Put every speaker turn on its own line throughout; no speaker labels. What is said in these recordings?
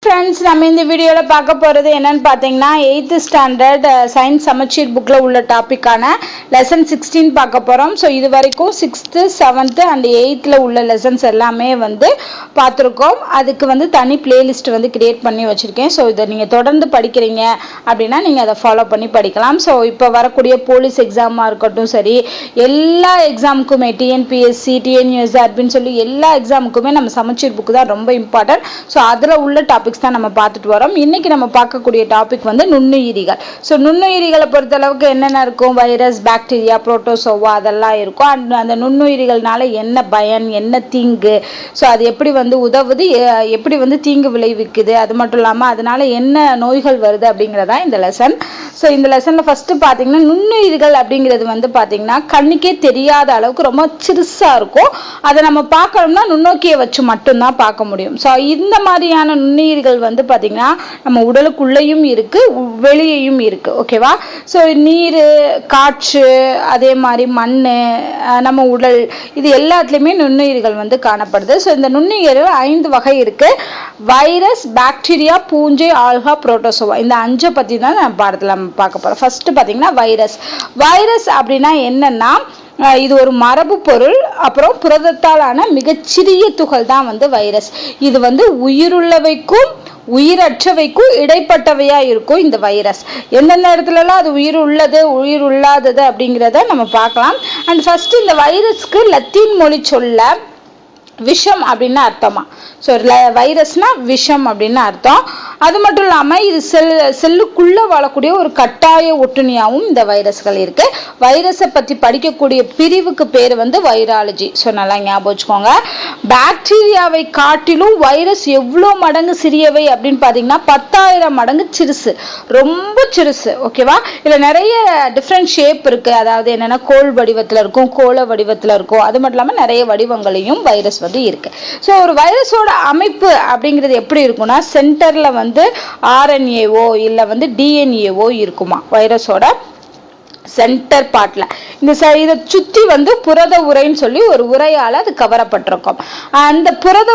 Friends நம்ம இந்த வீடியோல பார்க்க போறது என்னன்னு பாத்தீங்கன்னா 8th ஸ்டாண்டர்ட் சயின்ஸ் சமச்சீர் புக்ல உள்ள டாபிக்கான லெசன் 16 பார்க்க போறோம். சோ இது வரைக்கும் 6th 7th and 8thல உள்ள லெசன்ஸ் எல்லாமே வந்து பார்த்திருக்கோம். அதுக்கு வந்து தனி பிளேலிஸ்ட் வந்து கிரியேட் பண்ணி வச்சிருக்கேன். சோ இத நீங்க தொடர்ந்து படிக்கிறீங்க அப்படினா நீங்க அதை ஃபாலோ பண்ணி படிக்கலாம். சோ இப்போ வரக்கூடிய போலீஸ் எக்ஸாமா இருக்கட்டும் சரி, எல்லா எக்ஸாமுக்குமே TNPSC TNUSC அப்படினு சொல்லி எல்லா எக்ஸாமுக்குமே நம்ம சமச்சீர் புக் தான் ரொம்ப இம்பார்ட்டன்ட். சோ அதுல உள்ள டாபிக்ஸ் தான் நம்ம பார்த்துட்டு வரோம். இன்னைக்கு நம்ம பார்க்கக்கூடிய டாபிக் வந்து நுண்ணுயிரிகள். சோ நுண்ணுயிரிகளை பொறுத்த அளவுக்கு என்னென்ன இருக்கும்? வைரஸ், பாக்டீரியா, புரோட்டோசோவா அதெல்லாம் இருக்கும். அந்த நுண்ணுயிரிகள்னால என்ன பயன், என்ன தீங்கு, சோ அது எப்படி வந்து உதவுது, எப்படி வந்து தீங்கு விளைவிக்குது, அது மட்டும் இல்லாம அதனால என்ன நோய்கள் வருது அப்படிங்கறதா இந்த லெசன். சோ இந்த லெசன்ல ஃபர்ஸ்ட் பாத்தீங்கன்னா நுண்ணுயிரிகள் அப்படிங்கிறது வந்து பாத்தீங்கன்னா கண்ணுக்கே தெரியாத அளவுக்கு ரொம்ப சிறுசா இருக்கும். அதை நம்ம பார்க்கணும்னா நுண்ணோக்கியை வச்சு மட்டும்தான் பார்க்க முடியும். சோ இந்த மாதிரியான நுண்ணுயிரிகள் வந்து பாத்தீங்கன்னா நம்ம உடலுக்குள்ளேயும் இருக்கு, வெளியேயும் இருக்கு. ஓகேவா? சோ நீர், காற்று, அதே மாதிரி மண்ணு, நம்ம உடல், இது எல்லாத்துலயுமே நுண்ணுயிரிகள் வந்து காணப்படுது. சோ இந்த நுண்ணுயிரிகள் 5 வகை இருக்கு. வைரஸ், பாக்டீரியா, பூஞ்சை, ஆல்கா, புரோட்டோசோவா, இந்த 5 பத்தி தான் நம்ம பாடத்துல பார்க்க போறோம். ஃபர்ஸ்ட் பாத்தீங்கன்னா வைரஸ். வைரஸ் அப்படின்னா என்னன்னா இது ஒரு மரபு பொருள், அப்புறம் புரதத்தாலான மிகச்சிறிய துகள் தான் வந்து வைரஸ். இது வந்து உயிருள்ளவைக்கும் உயிரற்றவைக்கும் இடைப்பட்டவையா இருக்கும் இந்த வைரஸ். எந்தெந்த இடத்துல எல்லாம் அது உயிர் உள்ளது, உயிர் இல்லாதது அப்படிங்கிறத நம்ம பார்க்கலாம். அண்ட் ஃபர்ஸ்ட் இந்த வைரஸ்க்கு லத்தீன் மொழி சொல்ல விஷம் அப்படின்னு அர்த்தமா. ஸோ வைரஸ்னா விஷம் அப்படின்னு அர்த்தம். அது மட்டும் இல்லாமல் இது செல்லுக்குள்ள வாழக்கூடிய ஒரு கட்டாய ஒட்டுணியாவும் இந்த வைரஸ்கள் இருக்கு. வைரஸை பற்றி படிக்கக்கூடிய பிரிவுக்கு பேர் வந்து வைராலஜி. ஸோ நல்லா ஞாபகம் வச்சுக்கோங்க. பாக்டீரியாவை காட்டிலும் வைரஸ் எவ்வளோ மடங்கு சிறியவை அப்படின்னு பார்த்தீங்கன்னா 10,000 மடங்கு சிறுசு, ரொம்ப சிறுசு. ஓகேவா? இதில் நிறைய டிஃப்ரெண்ட் ஷேப் இருக்கு. அதாவது என்னன்னா கோள் வடிவத்தில் இருக்கும், கோள வடிவத்தில் இருக்கும். அது மட்டும் இல்லாமல் நிறைய வடிவங்களையும் வைரஸ் வந்து இருக்கு. ஸோ ஒரு வைரஸோட அமைப்பு அப்படிங்கிறது எப்படி இருக்கும்னா சென்டர்ல வந்து RNAவோ இல்ல வந்து DNAவோ இருக்குமா வைரஸோட சென்டர் பார்ட்ல. இதை சுத்தி வந்து புரத உரைன்னு சொல்லி ஒரு உரையால அது கவரப்பட்டிருக்கும். அந்த புரத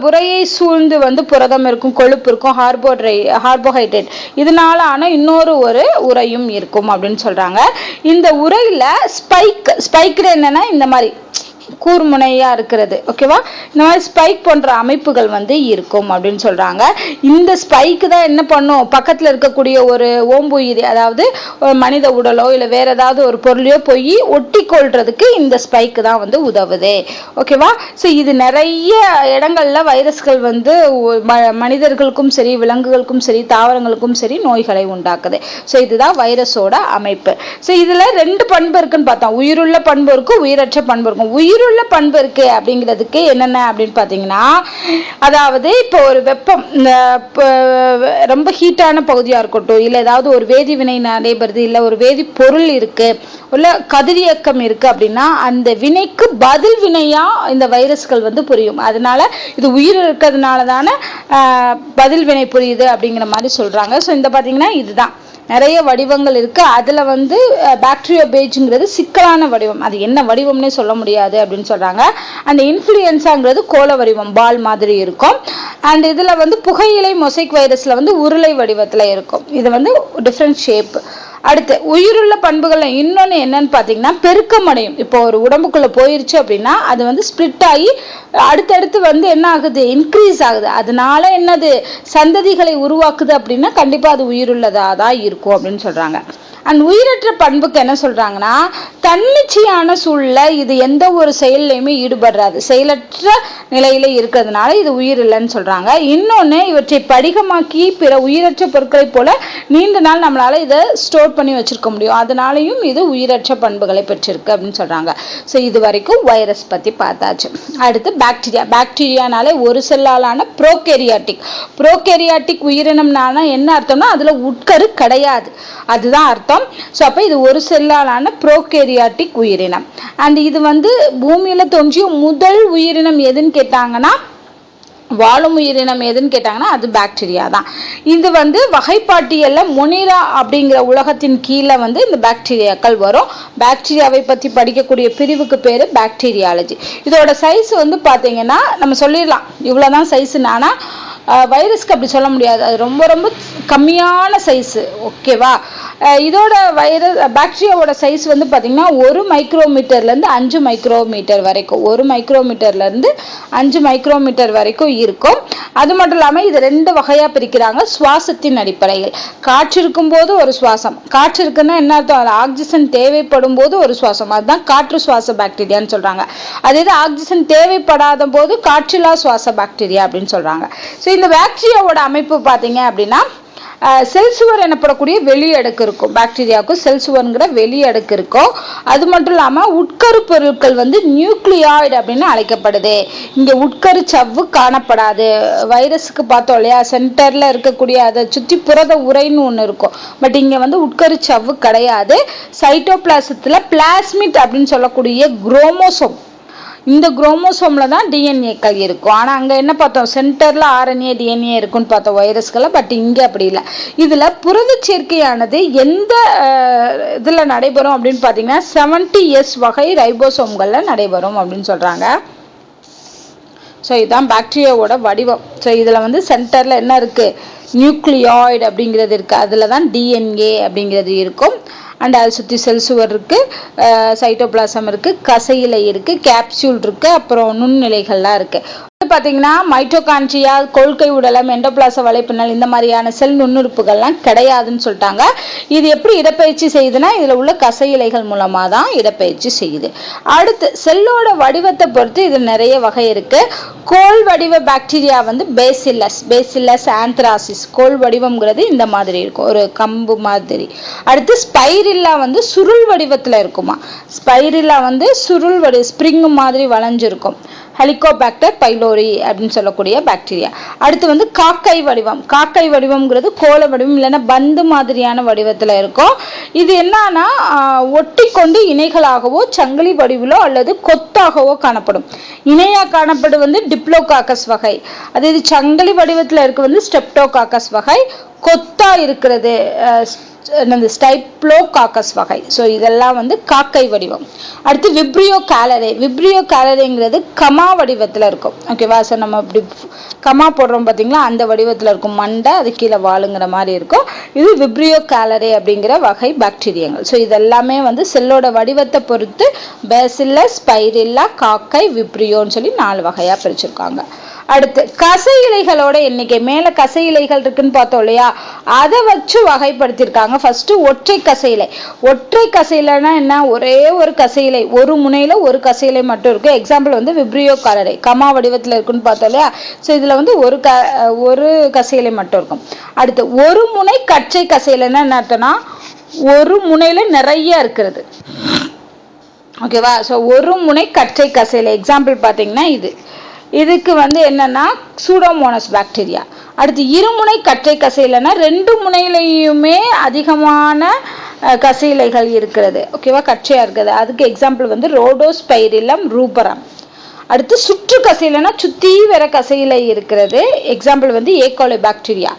உரையை சூழ்ந்து வந்து புரதம் இருக்கும், கொழுப்பு இருக்கும், கார்போஹைட்ரேட் இதனால ஆன இன்னொரு ஒரு உரையும் இருக்கும் அப்படின்னு சொல்றாங்க. இந்த உரையில ஸ்பைக் என்னன்னா இந்த மாதிரி கூர்முனையா இருக்கிறது. ஓகேவா? இந்த மாதிரி ஸ்பைக் போன்ற அமைப்புகள் வந்து இருக்கும் அப்படின்னு சொல்றாங்க. இந்த ஸ்பைக் தான் என்ன பண்ணும், பக்கத்துல இருக்கக்கூடிய ஒரு ஓம்புயிரி, அதாவது மனித உடலோ இல்ல வேற ஏதாவது ஒரு பொருளையோ போய் ஒட்டி கொள்றதுக்கு இந்த ஸ்பைக் தான் வந்து உதவுது. ஓகேவா? ஸோ இது நிறைய இடங்கள்ல வைரஸ்கள் வந்து மனிதர்களுக்கும் சரி, விலங்குகளுக்கும் சரி, தாவரங்களுக்கும் சரி நோய்களை உண்டாக்குது. ஸோ இதுதான் வைரஸோட அமைப்பு. ஸோ இதுல 2 பண்பு இருக்குன்னு பார்த்தோம். உயிருள்ள பண்பு இருக்கு, உயிரற்ற பண்பு இருக்கும். உயிருள்ள பண்பு இருக்கு அப்படிங்கிறதுக்கு என்னென்ன அப்படின்னு பாத்தீங்கன்னா, அதாவது இப்போ ஒரு வெப்பம், ரொம்ப ஹீட்டான பகுதியா இருக்கட்டும், இல்ல ஏதாவது ஒரு வேதிவினை நடைபெறுது, இல்ல ஒரு வேதி பொருள் இருக்கு, இல்ல கதிரியக்கம் இருக்கு அப்படின்னா அந்த வினைக்கு பதில் வினையா இந்த வைரஸ்கள் வந்து புரியும். அதனால இது உயிர் இருக்கிறதுனால தானே பதில் வினை புரியுது அப்படிங்கிற மாதிரி சொல்றாங்க. ஸோ இந்த பாத்தீங்கன்னா இதுதான் நிறைய வடிவங்கள் இருக்கு. அதுல வந்து பாக்டீரியோபேஜ்ங்கிறது சிக்கலான வடிவம், அது என்ன வடிவம்னே சொல்ல முடியாது அப்படின்னு சொல்றாங்க. அந்த இன்ஃப்ளூயன்ஸாங்கிறது கோள வடிவம், பால் மாதிரி இருக்கும். அண்ட் இதுல வந்து புகையிலை மொசைக் வைரஸ்ல வந்து உருளை வடிவத்துல இருக்கும். இது வந்து டிஃப்ரெண்ட் ஷேப். அடுத்து உயிருள்ள பண்புகள் இன்னொன்னு என்னன்னு பாத்தீங்கன்னா பெருக்கம் அடையும். இப்போ ஒரு உடம்புக்குள்ள போயிருச்சு அப்படின்னா அது வந்து ஸ்பிளிட் ஆகி அடுத்தடுத்து வந்து என்ன ஆகுது, இன்க்ரீஸ் ஆகுது. அதனால என்னது சந்ததிகளை உருவாக்குது அப்படின்னா கண்டிப்பா அது உயிருள்ளதா தான் இருக்கும் அப்படின்னு சொல்றாங்க. அண்ட் உயிரற்ற பண்புக்கு என்ன சொல்றாங்கன்னா தன்னிச்சையான சூழல்ல இது எந்த ஒரு செயல்லையுமே ஈடுபடுறாது, செயலற்ற நிலையில இருக்கிறதுனால இது உயிர் இல்லைன்னு சொல்றாங்க. இன்னொன்னு இவற்றை படிகமாக்கி பிற உயிரற்ற பொருட்களை போல நீண்ட நாள் நம்மளால இதை ஸ்டோர் பண்ணி வச்சிருக்க முடியும். அதனாலையும் இது உயிரற்ற பண்புகளை பெற்றிருக்கு அப்படின்னு சொல்றாங்க. ஸோ இது வரைக்கும் வைரஸ் பத்தி பார்த்தாச்சு. அடுத்து பாக்டீரியா. பாக்டீரியானாலே ஒரு செல்லாலான ப்ரோகேரியாட்டிக் உயிரினம்னால என்ன அர்த்தம்னா அதுல உட்கரு கிடையாது, அதுதான் அர்த்தம். சோ அப்ப இது ஒரு செல்லாலான ப்ரோகேரியாட்டிக் உயிரினம். அண்ட் இது வந்து பூமியில தோன்றிய முதல் உயிரினம் எதுன்னு கேட்டாங்கன்னா, வாழும் உயிரினம் எதுன்னு கேட்டாங்கன்னா அது பாக்டீரியா தான். இது வந்து வகைப்பாட்டியல்ல மொனிரா அப்படிங்கிற உலகத்தின் கீழே வந்து இந்த பாக்டீரியாக்கள் வரும். பாக்டீரியாவை பத்தி படிக்கக்கூடிய பிரிவுக்கு பேரு பாக்டீரியாலஜி. இதோட சைஸ் வந்து பாத்தீங்கன்னா நம்ம சொல்லிடலாம் இவ்வளவுதான் சைஸ்னா, வைரஸ்க்கு அப்படி சொல்ல முடியாது, அது ரொம்ப ரொம்ப கம்மியான சைஸு. ஓகேவா? இதோட பாக்டீரியாவோட சைஸ் வந்து பார்த்தீங்கன்னா 1 மைக்ரோமீட்டர்லேருந்து 5 மைக்ரோமீட்டர் வரைக்கும், 1 மைக்ரோமீட்டர்லேருந்து 5 மைக்ரோமீட்டர் வரைக்கும் இருக்கும். அது மட்டும் இல்லாமல் இது 2 வகையாக பிரிக்கிறாங்க சுவாசத்தின் அடிப்படையில். காற்று இருக்கும்போது ஒரு சுவாசம், காற்று இருக்குன்னா என்ன அர்த்தம், அது ஆக்சிஜன் தேவைப்படும் போது ஒரு சுவாசம், அதுதான் காற்று சுவாச பாக்டீரியான்னு சொல்கிறாங்க. அதே இது ஆக்சிஜன் தேவைப்படாத போது காற்றில்லா சுவாச பாக்டீரியா அப்படின்னு சொல்கிறாங்க. ஸோ இந்த பாக்டீரியாவோட அமைப்பு பார்த்தீங்க அப்படின்னா செல் சுவர் எனப்படக்கூடிய வெளி அடுக்கு இருக்கும். பாக்டீரியாவுக்கும் செல் சுவர்ங்கிற வெளி அடுக்கு இருக்கும். அது மட்டும் இல்லாமல் உட்கரு பொருட்கள் வந்து நியூக்ளியாய்டு அப்படின்னு அழைக்கப்படுது. இங்கே உட்கரு சவ்வு காணப்படாது. வைரஸுக்கு பார்த்தோம் இல்லையா, சென்டரில் இருக்கக்கூடிய அதை சுற்றி புரத உரைன்னு ஒன்று இருக்கும். பட் இங்கே வந்து உட்கரு சவ்வு கிடையாது. சைட்டோபிளாசத்தில் பிளாஸ்மிட் அப்படின்னு சொல்லக்கூடிய குரோமோசோம், இந்த குரோமோசோமில் தான் டிஎன்ஏக்கள் இருக்கும். ஆனால் அங்கே என்ன பார்த்தோம், சென்டரில் ஆர்என்ஏ டிஎன்ஏ இருக்குன்னு பார்த்தோம் வைரஸ்களை. பட் இங்கே அப்படி இல்லை. இதில் புரத சேர்க்கையானது எந்த இதில் நடைபெறும் அப்படின்னு பார்த்தீங்கன்னா 70S வகை ரைபோசோம்களில் நடைபெறும் அப்படின்னு சொல்கிறாங்க. ஸோ இதுதான் பாக்டீரியாவோட வடிவம். ஸோ இதில் வந்து சென்டரில் என்ன இருக்குது, நியூக்ளியாய்டு அப்படிங்கிறது இருக்குது. அதில் தான் டிஎன்ஏ அப்படிங்கிறது இருக்கும். அண்ட் அதை சுற்றி செல் சுவர் இருக்குது, சைட்டோபிளாசம் இருக்குது, கசையிலை இருக்குது, கேப்சூல் இருக்குது, அப்புறம் நுண்ணிலைகள்லாம் இருக்குது. பார்த்தீங்கன்னா மைட்டோகாண்ட்ரியா, கொள்கை உடலம், எண்டோபிளாச வலைப்பின்னல் இந்த மாதிரியான செல் நுண்ணுறுப்புகள்லாம் கிடையாதுன்னு சொல்லிட்டாங்க. இது எப்படி இடப்பெயர்ச்சி செய்யுதுன்னா இதில் உள்ள கசையிலைகள் மூலமாக தான் இடப்பெயர்ச்சி செய்யுது. அடுத்து செல்லோட வடிவத்தை பொறுத்து இதில் நிறைய வகை இருக்கு. கோள் வடிவ பாக்டீரியா வந்து பேசில்லஸ் ஆந்த்ராசிஸ். கோள் வடிவம்ங்கிறது இந்த மாதிரி இருக்கும், ஒரு கம்பு மாதிரி. அடுத்து ஸ்பைரில்லா வந்து சுருள் வடிவத்தில் இருக்குமா. ஸ்பைரில்லா வந்து சுருள் ஸ்ப்ரிங் மாதிரி வளைஞ்சிருக்கும். ஹெலிகோபாக்டர் பைலோரி அப்படின்னு சொல்லக்கூடிய பாக்டீரியா. அடுத்து வந்து காக்கை வடிவம். காக்கை வடிவம்ங்கிறது கோள வடிவம் இல்லைன்னா பந்து மாதிரியான வடிவத்தில் இருக்கும். இது என்னன்னா ஒட்டி கொண்டு இணைகளாகவோ சங்கிலி வடிவிலோ அல்லது கொத்தாகவோ காணப்படும். இணையா காணப்படும் வந்து டிப்ளோகாக்கஸ் வகை. அது இது சங்கிலி வடிவத்தில் இருக்கு வந்து ஸ்டெப்டோகாக்கஸ் வகை. கொத்தா இருக்கிறது ஸ்டைப்ளோகாக்கஸ் வகை. ஸோ இதெல்லாம் வந்து காக்கை வடிவம். அடுத்து விப்ரியோ கேலரே. விப்ரியோ கேலரேங்கிறது கமா வடிவத்தில் இருக்கும். ஓகேவா? ஸோ நம்ம இப்படி கமா போடுறோம் பார்த்தீங்களா, அந்த வடிவத்தில் இருக்கும். மண்டை அது கீழே வாழுங்கிற மாதிரி இருக்கும். இது விப்ரியோ கேலரே அப்படிங்கிற வகை பாக்டீரியங்கள். ஸோ இதெல்லாமே வந்து செல்லோட வடிவத்தை பொறுத்து பேசில்லஸ், ஸ்பைரில்லா, காக்கை, விப்ரியோன்னு சொல்லி 4 வகையாக பிரிச்சிருக்காங்க. அடுத்து கசை இலைகளோட எண்ணிக்கை. மேல கசை இலைகள் இருக்குன்னு பார்த்தோம் இல்லையா, அதை வச்சு வகைப்படுத்திருக்காங்க. ஃபர்ஸ்ட் ஒற்றை கசையிலை. ஒற்றை கசையிலைனா என்ன, ஒரே ஒரு கசையிலை, ஒரு முனையில ஒரு கசையிலை மட்டும் இருக்கு. எக்ஸாம்பிள் வந்து விப்ரியோ கேலரே கமா வடிவத்தில் இருக்குன்னு பார்த்தோம் இல்லையா. ஸோ இதுல வந்து ஒரு கசையிலை மட்டும் இருக்கும். அடுத்து ஒரு முனை கற்றை கசையிலைன்னா என்ன அர்த்தம்னா ஒரு முனையில நிறைய இருக்கிறது. ஓகேவா? ஸோ ஒரு முனை கற்றை கசையிலை எக்ஸாம்பிள் பார்த்தீங்கன்னா இதுக்கு வந்து என்னன்னா சூடோமோனஸ் பாக்டீரியா. அடுத்து இருமுனை கற்றை கசையிலைன்னா 2 முனையிலையுமே அதிகமான கசையிலைகள் இருக்கிறது. ஓகேவா? கற்றையா இருக்குது. அதுக்கு எக்ஸாம்பிள் வந்து ரோடோஸ்பைரிலம் ரூபரம். அடுத்து சுற்று கசையிலைன்னா சுத்தி வேற கசையிலை இருக்கிறது. எக்ஸாம்பிள் வந்து ஏகோலை பாக்டீரியா.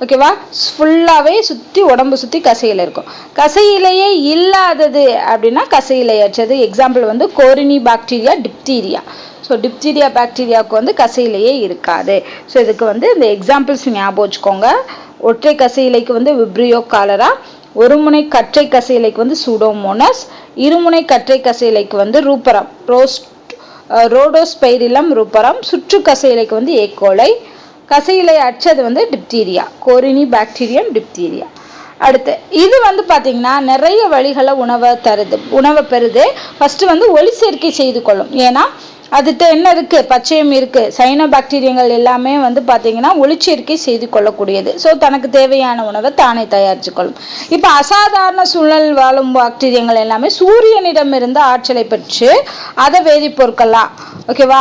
ஓகேவா? ஃபுல்லாவே சுத்தி உடம்பு சுத்தி கசையில இருக்கும். கசையிலையே இல்லாதது அப்படின்னா கசையிலையற்றது. எக்ஸாம்பிள் வந்து கோரினி பாக்டீரியா, டிப்தீரியா. ஸோ டிப்தீரியா பாக்டீரியாவுக்கு வந்து கசையிலையே இருக்காது. ஸோ இதுக்கு வந்து இந்த எக்ஸாம்பிள்ஸ் ஞாபகம் வச்சுக்கோங்க. ஒற்றை கசையிலைக்கு வந்து விப்ரியோ காலரா, ஒரு முனை கற்றை கசையிலைக்கு வந்து சூடோமோனஸ், இருமுனை கற்றை கசையிலைக்கு வந்து ரூபரம் ரோடோஸ்பைரிலம் ரூபரம், சுற்று கசையிலைக்கு வந்து ஏகோலை, கசையிலை அற்றது வந்து டிப்தீரியா, கோரினி பாக்டீரியம் டிப்தீரியா. அடுத்து இது வந்து பார்த்தீங்கன்னா நிறைய வழிகளை உணவை பெறுது. ஃபர்ஸ்ட் வந்து ஒளி சேர்க்கை செய்து கொள்ளும். ஏன்னா அதுகிட்ட என்ன இருக்கு, பச்சையம் இருக்கு. சைனோ பாக்டீரியங்கள் எல்லாமே வந்து பார்த்தீங்கன்னா ஒளிச்சேர்க்கை செய்து கொள்ளக்கூடியது. ஸோ தனக்கு தேவையான உணவை தானே தயாரித்து கொள்ளும். இப்போ அசாதாரண சூழல் வாழும் பாக்டீரியங்கள் எல்லாமே சூரியனிடமிருந்து ஆற்றலை பெற்று அதை வேதிப்பொருட்கள்லாம் ஓகேவா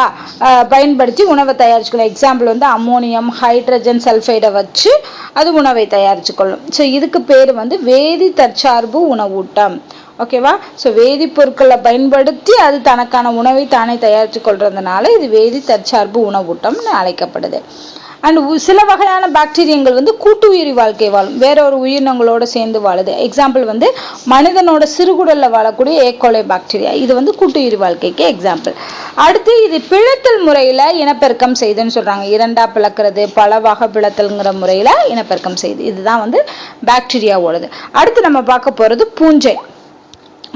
பயன்படுத்தி உணவை தயாரிச்சுக்கொள்ளும். எக்ஸாம்பிள் வந்து அம்மோனியம், ஹைட்ரஜன் சல்ஃபைடை வச்சு அது உணவை தயாரித்து கொள்ளும். ஸோ இதுக்கு பேர் வந்து வேதி தற்சார்பு உணவூட்டம். ஓகேவா? ஸோ வேதிப்பொருட்களை பயன்படுத்தி அது தனக்கான உணவை தானே தயாரித்து கொள்றதுனால இது வேதி தற்சார்பு உணவூட்டம்னு அழைக்கப்படுது. அண்ட் சில வகையான பாக்டீரியங்கள் வந்து கூட்டுயிரி வாழ்க்கை வாழும், வேற ஒரு உயிரினங்களோட சேர்ந்து வாழுது. எக்ஸாம்பிள் வந்து மனிதனோட சிறுகுடல்ல வாழக்கூடிய ஏகோலை பாக்டீரியா, இது வந்து கூட்டுயிரி வாழ்க்கைக்கு எக்ஸாம்பிள். அடுத்து இது பிளத்தல் முறையில இனப்பெருக்கம் செய்துன்னு சொல்றாங்க. இரண்டா பிளக்கிறது, பல வகை பிளத்தல்ங்கிற முறையில இனப்பெருக்கம் செய்து. இதுதான் வந்து பாக்டீரியாவோடது. அடுத்து நம்ம பார்க்க போறது பூஞ்சை.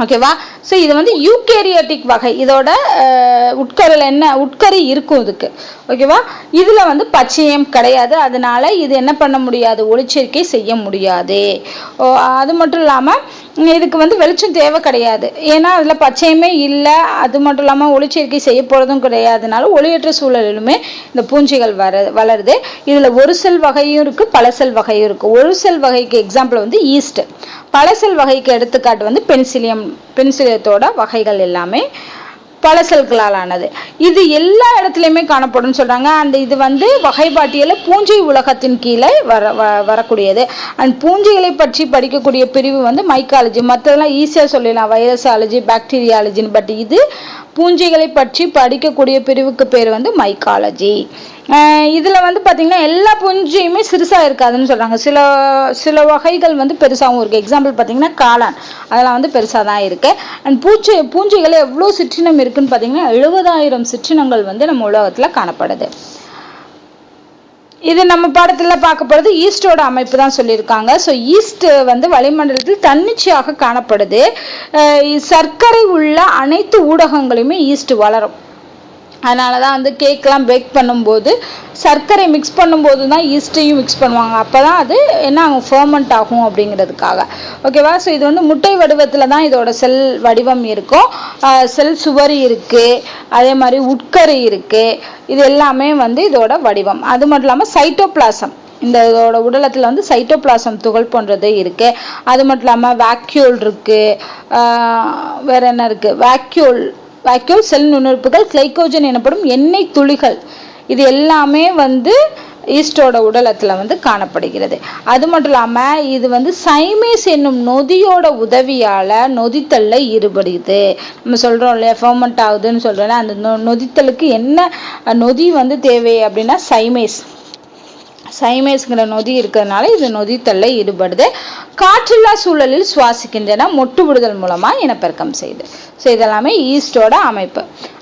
ஓகேவா? ஸோ இது வந்து யூகேரியோட்டிக் வகை. இதோட உட்கரில் என்ன உட்கரி இருக்கும் இதுக்கு. ஓகேவா? இதில் வந்து பச்சையம் கிடையாது, அதனால இது என்ன பண்ண முடியாது, ஒளிச்சேர்க்கை செய்ய முடியாது. அது மட்டும் இல்லாமல் இதுக்கு வந்து வெளிச்சம் தேவை கிடையாது, ஏன்னா அதில் பச்சையமே இல்லை. அது மட்டும் இல்லாமல் ஒளிச்சேர்க்கை செய்ய போகிறதும் கிடையாதுனால ஒளியற்ற சூழலிலுமே இந்த பூஞ்சைகள் வளருது. இதில் ஒரு செல் வகையும் இருக்குது, பல செல் வகையும் இருக்குது. ஒரு செல் வகைக்கு எக்ஸாம்பிள் வந்து ஈஸ்ட், பல செல் வகைக்கு எடுத்துக்காட்டு வந்து பென்சிலியத்தோட வகைகள் எல்லாமே பல செல்களால் ஆனது. இது எல்லா இடத்துலையுமே காணப்படும் சொல்றாங்க. அண்ட் இது வந்து வகைப்பாட்டியல பூஞ்சை உலகத்தின் கீழே வரக்கூடியது. அண்ட் பூஞ்சைகளை பற்றி படிக்கக்கூடிய பிரிவு வந்து மைக்காலஜி. மற்றதெல்லாம் ஈஸியா சொல்லலாம், வைரஸாலஜி, பாக்டீரியாலஜின்னு. பட் இது பூஞ்சைகளை பற்றி படிக்கக்கூடிய பிரிவுக்கு பேர் வந்து மைக்காலஜி. இதில் வந்து பார்த்தீங்கன்னா எல்லா பூஞ்சையுமே சிறுசாக இருக்காதுன்னு சொல்கிறாங்க. சில வகைகள் வந்து பெருசாகவும் இருக்குது. எக்ஸாம்பிள் பார்த்தீங்கன்னா காளான், அதெல்லாம் வந்து பெருசாக தான் இருக்குது. அண்ட் பூஞ்சைகள் எவ்வளோ சிற்றினம் இருக்குன்னு பார்த்தீங்கன்னா 70,000 சிற்றினங்கள் வந்து நம்ம உலகத்தில் காணப்படுது. இது நம்ம பாடத்தில் பார்க்க போகிறது ஈஸ்டோட அமைப்பு தான் சொல்லியிருக்காங்க. ஸோ ஈஸ்ட் வந்து வளிமண்டலத்தில் தன்னிச்சையாக காணப்படுது. சர்க்கரை உள்ள அனைத்து ஊடகங்களையுமே ஈஸ்ட் வளரும். அதனால தான் வந்து கேக்லாம் பேக் பண்ணும்போது சர்க்கரை மிக்ஸ் பண்ணும்போது தான் ஈஸ்ட்டையும் மிக்ஸ் பண்ணுவாங்க. அப்போ தான் அது என்ன ஆகும், ஃபர்மெண்ட் ஆகும் அப்படிங்கிறதுக்காக. ஓகேவா? ஸோ இது வந்து முட்டை வடிவத்தில் தான் இதோட செல் வடிவம் இருக்கும். செல் சுவர் இருக்குது, அதே மாதிரி உட்கரு இருக்குது. இது எல்லாமே வந்து இதோட வடிவம். அது மட்டும் இல்லாமல் சைட்டோபிளாசம், இந்த இதோட உடலத்தில் வந்து சைட்டோபிளாசம் துகள் போன்றது இருக்குது. அது மட்டும் இல்லாமல் வேக்யூல் இருக்குது. வேற என்ன இருக்குது, வேக்யூல் செல் நுண்ணுறுப்புகள், கிளைகோஜன் எனப்படும் எண்ணெய் துளிகள், இது எல்லாமே வந்து ஈஸ்டோட உடலத்தில் வந்து காணப்படுகிறது. அது மட்டும் இல்லாமல் இது வந்து சைமேஸ் என்னும் நொதியோட உதவியால் நொதித்தல்ல ஈடுபடுது. நம்ம சொல்கிறோம் இல்லையா, ஃபர்மெண்ட் ஆகுதுன்னு சொல்கிறோம்ல, அந்த நொதித்தலுக்கு என்ன நொதி வந்து தேவை அப்படின்னா சைமேஸ்ங்கிற நொதி இருக்கிறதுனால இது நொதித்தல்ல ஈடுபடுது. காற்றில்லா சூழலில் சுவாசிக்கின்றன, மொட்டு விடுதல் மூலமாக இனப்பெருக்கம் செய்யுது. ஸோ இதெல்லாமே ஈஸ்டோட அமைப்பு.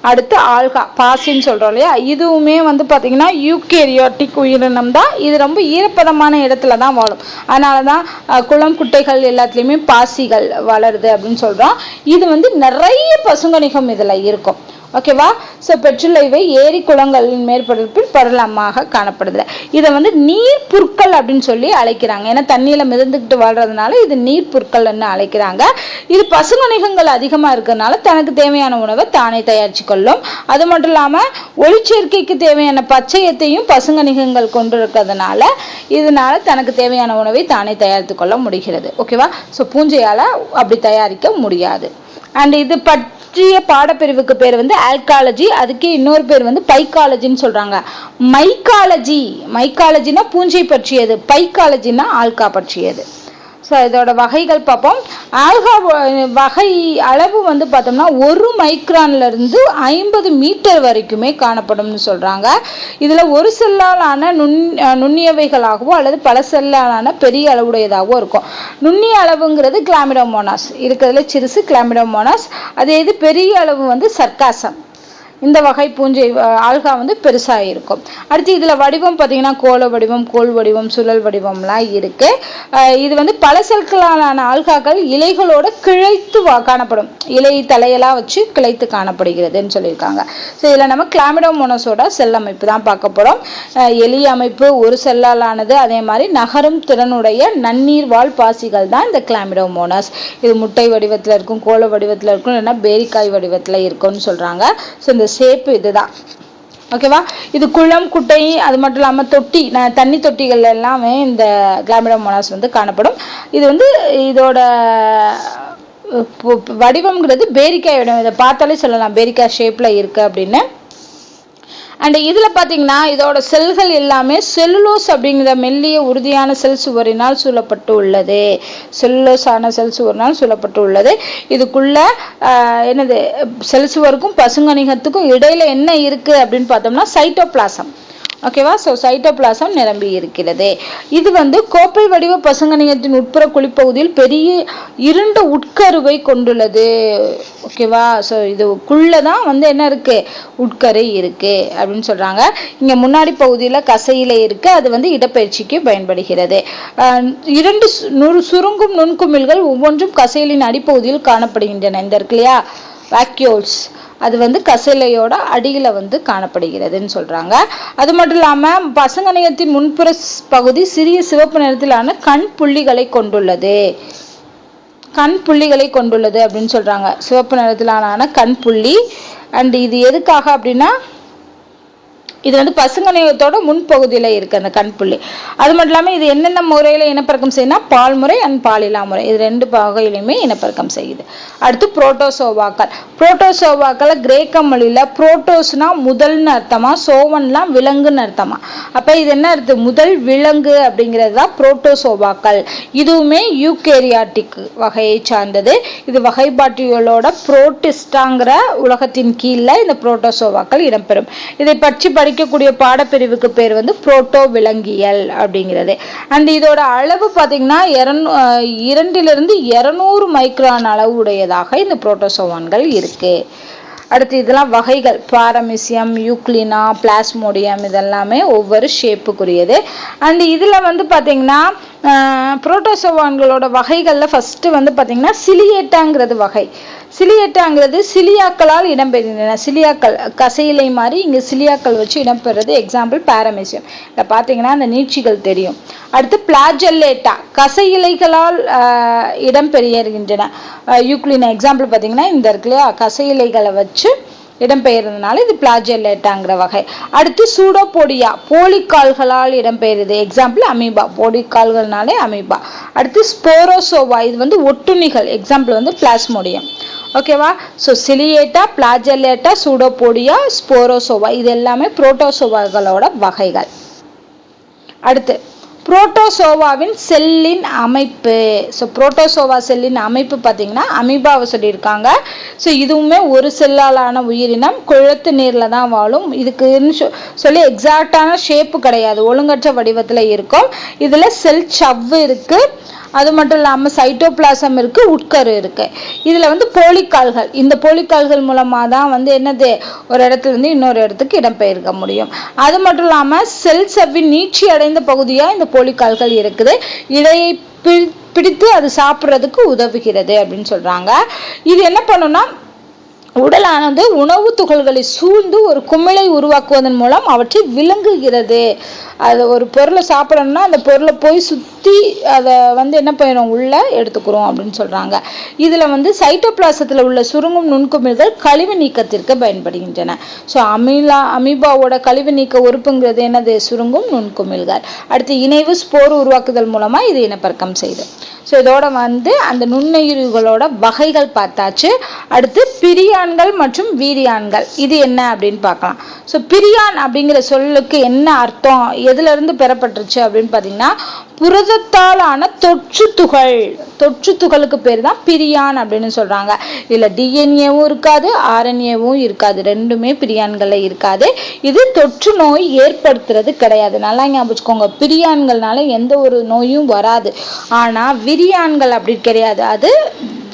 அடுத்து ஆல்கா, பாசின்னு சொல்கிறோம் இல்லையா, இதுவுமே வந்து பார்த்தீங்கன்னா யூகேரியோட்டிக் உயிரினம் தான். இது ரொம்ப ஈரப்பதமான இடத்துல தான் வாழும். அதனால தான் குளம் குட்டைகள் எல்லாத்துலேயுமே பாசிகள் வளருது அப்படின்னு சொல்கிறோம். இது வந்து நிறைய பசுங்கணிகம் இதில் இருக்கும். ஓகேவா? ஸோ பெட்ரோலைவை ஏரி குளங்களின் மேற்பரப்பில் பரலமாக காணப்படுது. இதை வந்து நீர் புற்கள் அப்படின்னு சொல்லி அழைக்கிறாங்க. ஏன்னா தண்ணியில மிதந்துக்கிட்டு வாழ்றதுனால இது நீர் புற்கள்னு அழைக்கிறாங்க. இது பசுங்கணிகங்கள் அதிகமாக இருக்கிறதுனால தனக்கு தேவையான உணவை தானே தயாரிச்சு கொள்ளும். அது மட்டும் இல்லாமல் ஒளிச்சேர்க்கைக்கு தேவையான பச்சையத்தையும் பசுங்கணிகங்கள் கொண்டு இருக்கிறதுனால இதனால தனக்கு தேவையான உணவை தானே தயாரித்து கொள்ள முடிகிறது. ஓகேவா? ஸோ பூஞ்சையால் அப்படி தயாரிக்க முடியாது. அண்ட் இது பற்றிய பாடப்பிரிவுக்கு பேர் வந்து ஆல்காலஜி. அதுக்கு இன்னொரு பேர் வந்து பைக்காலஜின்னு சொல்றாங்க. மைக்காலஜினா பூஞ்சை பற்றியது, பைக்காலஜினா ஆல்கா பற்றியது. ஸோ இதோட வகைகள் பார்ப்போம். ஆல்கா வகை அளவு வந்து பார்த்தோம்னா 1 மைக்ரான்லேருந்து 50 மீட்டர் வரைக்குமே காணப்படும்னு சொல்கிறாங்க. இதில் ஒரு செல்லாலான நுண்ணியவைகளாகவோ அல்லது பல செல்லாலான பெரிய அளவுடையதாகவோ இருக்கும். நுண்ணிய அளவுங்கிறது கிளாமிடோமோனாஸ், இருக்கிறதுல சிறுசு கிளாமிடோமோனாஸ். அதே இது பெரிய அளவு வந்து சர்க்காசம். இந்த வகை பூஞ்சை ஆல்கா வந்து பெருசாக இருக்கும். அடுத்து இதில் வடிவம் பார்த்தீங்கன்னா கோள வடிவம், கோள் வடிவம், சுழல் வடிவம்லாம் இருக்கு. இது வந்து பல செல்களான ஆல்காக்கள் இலைகளோட கிளைத்து காணப்படும். இலை தலையெல்லாம் வச்சு கிளைத்து காணப்படுகிறதுன்னு சொல்லியிருக்காங்க. ஸோ இதில் நம்ம கிளாமிடோமோனஸோட செல் அமைப்பு தான் பார்க்க போகிறோம். எளிய அமைப்பு, ஒரு செல்லால் ஆனது. அதே மாதிரி நகரும் திறனுடைய நன்னீர் வாழ் பாசிகள் தான் இந்த கிளாமிடோமோனஸ். இது முட்டை வடிவத்தில் இருக்கும், கோள வடிவத்தில் இருக்கும், இல்லைன்னா பேரிக்காய் வடிவத்தில் இருக்கும்னு சொல்கிறாங்க. ஸோ இந்த ஷேப்பு இதுதான். ஓகேவா? இது குளம் குட்டை அது மட்டும் இல்லாமல் தொட்டி, தண்ணி தொட்டிகள் எல்லாமே இந்த கிளாமிடோமோனாஸ் வந்து காணப்படும். இது வந்து இதோட வடிவம்ங்கிறது பேரிக்காய் வடிவம். இதை பார்த்தாலே சொல்லலாம் பேரிக்காய் ஷேப்பில் இருக்குது அப்படின்னு. அண்ட் இதில் பார்த்தீங்கன்னா இதோட செல்கள் எல்லாமே செல்லுலோஸ் அப்படிங்கிற மெல்லிய உறுதியான செல் சுவரினால் சூழப்பட்டு உள்ளது. செல்லுலோஸான செல் சுவரினால் சூழப்பட்டு உள்ளது. இதுக்குள்ள என்னது, செல் சுவருக்கும் பசுங்கணிகத்துக்கும் இடையில என்ன இருக்கு அப்படின்னு பார்த்தோம்னா சைட்டோபிளாசம். ஓகேவா. ஸோ சைட்டோபிளாசம் நிரம்பி இருக்கிறது. இது வந்து கோப்பை வடிவ பசுங்கணிகத்தின் உட்புற குழிப்பகுதியில் பெரிய இருண்ட உட்கருவை கொண்டுள்ளது. ஓகேவா. ஸோ இதுக்குள்ளதான் வந்து என்ன இருக்கு, உட்கரு இருக்கு அப்படின்னு சொல்றாங்க. இங்க முன்னாடி பகுதியில கசையில இருக்கு, அது வந்து இடப்பெயர்ச்சிக்கு பயன்படுகிறது. 2 சுருங்கும் நுண்குமிழ்கள் ஒவ்வொன்றும் கசையிலின் அடிப்பகுதியில் காணப்படுகின்றன. இந்த இருக்கு இல்லையா வாக்யூல்ஸ், அது வந்து கசைலையோட அடியில வந்து காணப்படுகிறதுன்னு சொல்றாங்க. அது மட்டும் இல்லாம பசுங்கணிகத்தின் முன்புற பகுதி சிறிய சிவப்பு நிறத்திலான கண் புள்ளிகளை கொண்டுள்ளது. அப்படின்னு சொல்றாங்க. சிவப்பு நிறத்திலான கண் புள்ளி. அண்ட் இது எதுக்காக அப்படின்னா, இது வந்து பசுங்கணிகத்தோட முன்பகுதியில இருக்கு அந்த கண்புள்ளி. அது மட்டும் இல்லாம இது என்னென்ன முறையில இனப்பெருக்கம் செய்யணும், பால் முறை அண்ட் பாலிலா முறை, இது 2 வகையிலுமே இனப்பெருக்கம் செய்யுது. அடுத்து புரோட்டோசோவாக்கள். புரோட்டோசோவாக்கள் கிரேக்க மொழியில புரோட்டோஸ்னா முதல்னு அர்த்தமா, சோவன்லாம் விலங்குன்னு அர்த்தமா. அப்ப இது என்ன அர்த்தம், முதல் விலங்கு அப்படிங்கிறது தான் புரோட்டோசோவாக்கள். இதுவுமே யூகேரியாட்டிக் வகையை சார்ந்தது. இது வகைப்பாட்டியலோட புரோட்டிஸ்டாங்கிற உலகத்தின் கீழே இந்த புரோட்டோசோவாக்கள் இடம்பெறும். இதை பற்றி படிக்கக்கூடிய பாடப்பிரிவுக்கு பேர் வந்து புரோட்டோ விலங்கியல் அப்படிங்கிறது. அண்ட் இதோட அளவு பார்த்தீங்கன்னா 200 மைக்ரான் அளவு உடையதாக இந்த புரோட்டோசோவான்கள் இருக்கு. அடுத்து இதெல்லாம் வகைகள், பாரமிசியம், யூக்ளினா, பிளாஸ்மோடியம், இதெல்லாமே ஒவ்வொரு ஷேப்புக்குரியது. அண்ட் இதுல வந்து பாத்தீங்கன்னா புரோட்டோசோவான்களோட வகைகள்ல ஃபர்ஸ்ட் வந்து பாத்தீங்கன்னா சிலியேட்டாங்கிறது வகை. சிலியேட்டாங்கிறது சிலியாக்களால் இடம்பெறுகின்றன. சிலியாக்கள் கசையிலை மாதிரி இங்க சிலியாக்கள் வச்சு இடம்பெறுறது. எக்ஸாம்பிள் பாரமிசியம். இதை பார்த்தீங்கன்னா அந்த நீட்சிகள் தெரியும். அடுத்து பிளாஜெல்லேட்டா கசையிலைகளால் இடம்பெறுகின்றன. யூக்ளினா எக்ஸாம்பிள் பார்த்தீங்கன்னா இந்த இருக்குல்லையா கசையிலைகளை வச்சு இடம்பெயர்றதுனால இது பிளாஜெல்லேட்டாங்கிற வகை. அடுத்து சூடோபோடியா போலிக்கால்களால் இடம்பெயருது. எக்ஸாம்பிள் அமீபா, போலிக்கால்கள்னாலே அமீபா. அடுத்து ஸ்போரோசோவா, இது வந்து ஒட்டுண்ணிகள். எக்ஸாம்பிள் வந்து பிளாஸ்மோடியம். ஓகேவா. So ciliata, flagellata, pseudopodia, sporozoa, இது எல்லாமே புரோட்டோசோவாகளோட வகைகள். அடுத்து புரோட்டோசோவாவின் செல்லின் அமைப்பு. ஸோ புரோட்டோசோவா செல்லின் அமைப்பு பார்த்தீங்கன்னா அமீபாவை சொல்லியிருக்காங்க. ஸோ இதுவுமே ஒரு செல்லாலான உயிரினம், குளத்து நீரில் தான் வாழும். இதுக்குன்னு சொல்லி எக்ஸாக்டான ஷேப்பு கிடையாது, ஒழுங்கற்ற வடிவத்தில் இருக்கும். இதில் செல் சவ்வு இருக்கு. அது மட்டும் இல்லாமல் சைட்டோபிளாசம் இருக்கு, உட்கரு இருக்கு. இதுல வந்து போலிக்கால்கள், இந்த போலிக்கால்கள் மூலமா தான் வந்து என்னது ஒரு இடத்துல இருந்து இன்னொரு இடத்துக்கு இடம்பெயர்க்க முடியும். அது மட்டும் இல்லாம செல் சவ்வின் நீட்சி அடைந்த பகுதியா இந்த போலிக்கால்கள் இருக்குது. இடையை பிடித்து அது சாப்பிட்றதுக்கு உதவுகிறது அப்படின்னு சொல்றாங்க. இது என்ன பண்ணும்னா உடலானது உணவு துகள்களை சூழ்ந்து ஒரு குமிழை உருவாக்குவதன் மூலம் அவற்றை விளங்குகிறது. அது ஒரு பொருளை சாப்பிடணும்னா அந்த பொருளை போய் சுற்றி அதை வந்து என்ன பண்ணணும் உள்ள எடுத்துக்கிறோம் அப்படின்னு சொல்றாங்க. இதுல வந்து சைட்டோபிளாசத்தில் உள்ள சுருங்கும் நுண்குமிழ்கள் கழிவு நீக்கத்திற்கு பயன்படுகின்றன. ஸோ அமீபாவோட கழிவு நீக்க உறுப்புங்கிறது என்னது, சுருங்கும் நுண்குமிழ்கள். அடுத்து இணைவு ஸ்போர் உருவாக்குதல் மூலமா இது இனப்பெருக்கம் செய்யுது. ஸோ இதோட வந்து அந்த நுண்ணுயிரிகளோட வகைகள் பார்த்தாச்சு. அடுத்து பிரியான்கள் மற்றும் வீரியான்கள், இது என்ன அப்படின்னு பார்க்கலாம். ஸோ பிரியான் அப்படிங்கிற சொல்லுக்கு என்ன அர்த்தம், எதுல இருந்து பெறப்பட்டுருச்சு அப்படின்னு பார்த்தீங்கன்னா புரதத்தாலான தொற்று துகளுக்கு பேர் தான் பிரியான் அப்படின்னு சொல்றாங்க. இதுல டிஎன்ஏவும் இருக்காது, ஆர்என்ஏவும் இருக்காது, ரெண்டுமே பிரியான்கள்ல இருக்காது. இது தொற்று நோய் ஏற்படுத்துறது கிடையாது. நல்லா ஞாபகம் வச்சுக்கோங்க, பிரியான்கள்னால எந்த ஒரு நோயும் வராது. ஆனா விரியான்கள் அப்படி கிடையாது, அது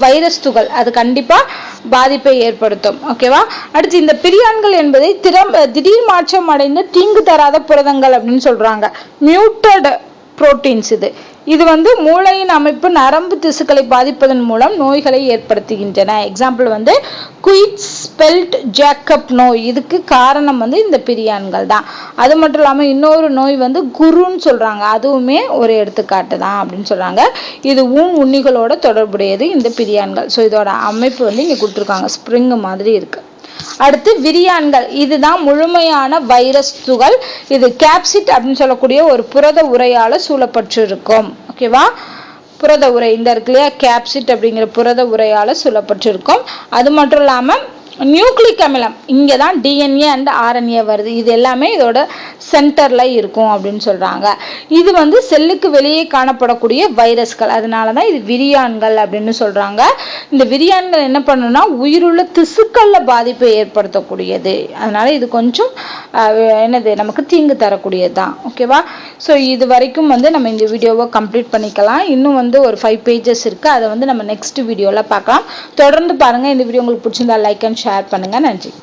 வைரஸ் துகள், அது கண்டிப்பா பாதிப்பை ஏற்படுத்தும். ஓகேவா. அடுத்து இந்த பிரியான்கள் என்பதை திடீர் மாற்றம் அடைந்த தீங்கு தராத புரதங்கள் அப்படின்னு சொல்றாங்க. மியூட்டட் புரோட்டீன்ஸ் இது வந்து மூளையின் அமைப்பு நரம்பு திசுக்களை பாதிப்பதன் மூலம் நோய்களை ஏற்படுத்துகின்றன. எக்ஸாம்பிள் வந்து குயிட்ஸ்பெல்ட் ஜேக்கப் நோய், இதுக்கு காரணம் வந்து இந்த பிரியான்கள் தான். அது மட்டும் இல்லாமல் இன்னொரு நோய் வந்து குருன்னு சொல்றாங்க, அதுவுமே ஒரு எடுத்துக்காட்டு தான் அப்படின்னு சொல்றாங்க. இது உண்ணிகளோட தொடர்புடையது இந்த பிரியான்கள். ஸோ இதோட அமைப்பு வந்து இங்க கொடுத்துருக்காங்க, ஸ்ப்ரிங் மாதிரி இருக்கு. அடுத்து விரியான்கள், இதுதான் முழுமையான வைரஸ் துகள். இது கேப்சிட் அப்படின்னு சொல்லக்கூடிய ஒரு புரத உரையால சூழப்பட்டு இருக்கும். ஓகேவா. புரத உரை இந்த இருக்கு இல்லையா, கேப்சிட் அப்படிங்கிற புரத உரையால சூழப்பட்டு இருக்கும். அது மட்டும் இல்லாம நியூக்ளிக் அமிலம் இங்கே தான் டிஎன்ஏ அண்ட் ஆர்என்ஏ வருது. இது எல்லாமே இதோட சென்டரில் இருக்கும் அப்படின்னு சொல்கிறாங்க. இது வந்து செல்லுக்கு வெளியே காணப்படக்கூடிய வைரஸ்கள், அதனால தான் இது விரியான்கள் அப்படின்னு சொல்கிறாங்க. இந்த விரியான்கள் என்ன பண்ணுன்னா உயிருள்ள திசுக்களில் பாதிப்பை ஏற்படுத்தக்கூடியது. அதனால இது கொஞ்சம் என்னது நமக்கு தீங்கு தரக்கூடியது தான். ஓகேவா? ஸோ இது வரைக்கும் வந்து நம்ம இந்த வீடியோவை கம்ப்ளீட் பண்ணிக்கலாம். இன்னும் வந்து ஒரு 5 pages இருக்குது. அதை வந்து நம்ம நெக்ஸ்ட் வீடியோவில் பார்க்கலாம். தொடர்ந்து பாருங்கள். இந்த வீடியோ உங்களுக்கு பிடிச்சிருந்தா லைக் அண்ட் ஷேர் பண்ணுங்கள். நன்றி.